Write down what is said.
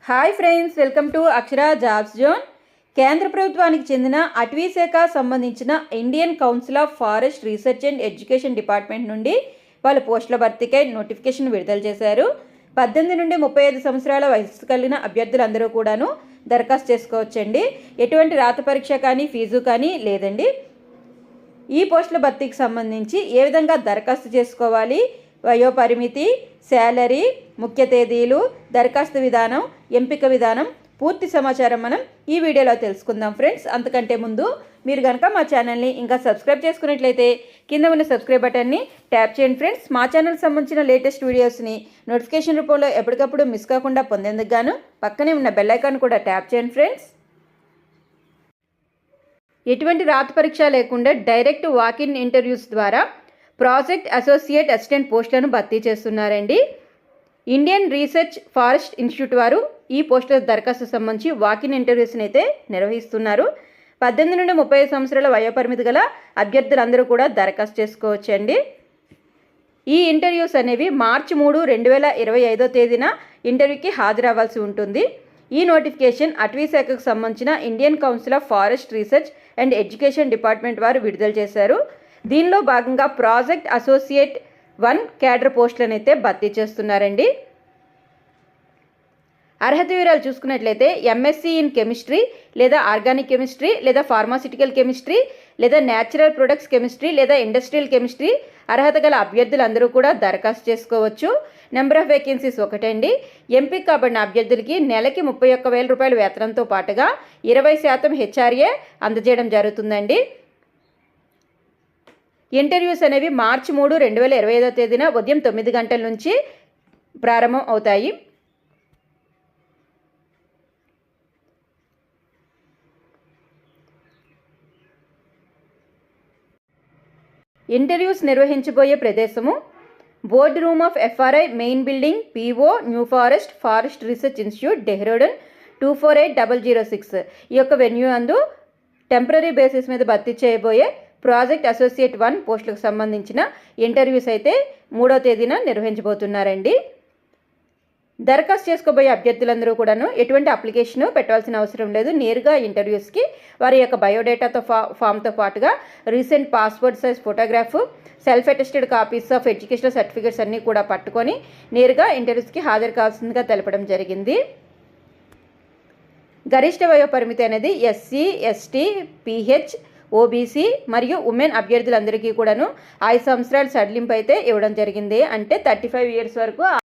Hi friends, welcome to Akshara jobs zone. కేంద్ర ప్రభుత్వానికి చెందిన అటవీ శాఖ సంబంధించిన Indian council of forest research and education department నుండి వాళ్ళ పోస్టుల భర్తీకై నోటిఫికేషన్ విడుదల చేశారు. 18 నుండి 35 సంవత్సరాల వయసు కలిగిన అభ్యర్థులందరూ కూడాను దరఖాస్తు చేసుకోవచ్చండి. ఎటువంటి రాత పరీక్ష కానీ ఫీజు కానీ లేదండి. ఈ పోస్టుల భర్తీకి సంబంధించి ఏ విధంగా దరఖాస్తు చేసుకోవాలి, వయోపరిమితి, శాలరీ, ముఖ్య తేదీలు, దరఖాస్తు విధానం, ఎంపిక విధానం, పూర్తి సమాచారం మనం ఈ వీడియోలో తెలుసుకుందాం ఫ్రెండ్స్. అంతకంటే ముందు మీరు కనుక మా ఛానల్ని ఇంకా సబ్స్క్రైబ్ చేసుకున్నట్లయితే కింద ఉన్న సబ్స్క్రైబ్ బటన్ని ట్యాప్ చేయండి ఫ్రెండ్స్. మా ఛానల్కి సంబంధించిన లేటెస్ట్ వీడియోస్ని నోటిఫికేషన్ రూపంలో ఎప్పటికప్పుడు మిస్ కాకుండా పొందేందుకు గాను పక్కనే ఉన్న బెల్ ఐకాన్ కూడా ట్యాప్ చేయండి ఫ్రెండ్స్. ఎటువంటి రాత పరీక్ష లేకుండా డైరెక్ట్ వాకిన్ ఇంటర్వ్యూస్ ద్వారా ప్రాజెక్ట్ అసోసియేట్ అసిస్టెంట్ పోస్టులను భర్తీ చేస్తున్నారండి. ఇండియన్ రీసెర్చ్ ఫారెస్ట్ ఇన్స్టిట్యూట్ వారు ఈ పోస్టుల దరఖాస్తు సంబంధించి వాకిన్ ఇంటర్వ్యూస్ని అయితే నిర్వహిస్తున్నారు. 18 నుండి 35 సంవత్సరాల వయోపరిమితి గల అభ్యర్థులందరూ కూడా దరఖాస్తు చేసుకోవచ్చండి. ఈ ఇంటర్వ్యూస్ అనేవి మార్చి 3, 2025 తేదీన ఇంటర్వ్యూకి హాజరవ్వాల్సి ఉంటుంది. ఈ నోటిఫికేషన్ అటవీ శాఖకు సంబంధించిన Indian council of forest research and education department వారు విడుదల చేశారు. దీనిలో భాగంగా ప్రాజెక్ట్ అసోసియేట్ 1 క్యాడర్ పోస్టులను అయితే భర్తీ చేస్తున్నారండి. అర్హత వివరాలు చూసుకున్నట్లయితే ఎంఎస్సీ ఇన్ కెమిస్ట్రీ లేదా ఆర్గానిక్ కెమిస్ట్రీ లేదా ఫార్మాసిటికల్ కెమిస్ట్రీ లేదా న్యాచురల్ ప్రొడక్ట్స్ కెమిస్ట్రీ లేదా ఇండస్ట్రియల్ కెమిస్ట్రీ అర్హత గల అభ్యర్థులందరూ కూడా దరఖాస్తు చేసుకోవచ్చు. నెంబర్ ఆఫ్ వేకెన్సీస్ 1 అండి. ఎంపిక కాబడిన అభ్యర్థులకి నెలకి 31,000 రూపాయల వేతనంతో పాటుగా 20% హెచ్ఆర్ఏ అందజేయడం జరుగుతుందండి. ఇంటర్వ్యూస్ అనేవి మార్చి 3, 2025 తేదీన ఉదయం 9 గంటల నుంచి ప్రారంభం అవుతాయి. ఇంటర్వ్యూస్ నిర్వహించబోయే ప్రదేశము board room of FRI main building, PO, new forest research institute, Dehradun 248006. ఈ యొక్క వెన్యూ అందు టెంపరీ బేసిస్ మీద భర్తీ చేయబోయే ప్రాజెక్ట్ అసోసియేట్ 1 పోస్టులకు సంబంధించిన ఇంటర్వ్యూస్ అయితే 3వ తేదీన నిర్వహించబోతున్నారండి. దరఖాస్తు చేసుకోబోయే అభ్యర్థులందరూ కూడాను ఎటువంటి అప్లికేషన్ పెట్టాల్సిన అవసరం లేదు. నేరుగా ఇంటర్వ్యూస్కి వారి యొక్క బయోడేటాతో ఫామ్తో పాటుగా recent passport size photograph, self attested copies of educational certificates అన్నీ కూడా పట్టుకొని నేరుగా ఇంటర్వ్యూస్కి హాజరు కావాల్సిందిగా తెలపడం జరిగింది. గరిష్ట వయోపరిమితి అనేది ఎస్సీ, ఎస్టీ, పిహెచ్, ఓబీసీ మరియు ఉమెన్ అభ్యర్థులందరికీ కూడాను 5 సంవత్సరాల సడలింపు అయితే ఇవ్వడం జరిగింది. అంటే 35 ఇయర్స్ వరకు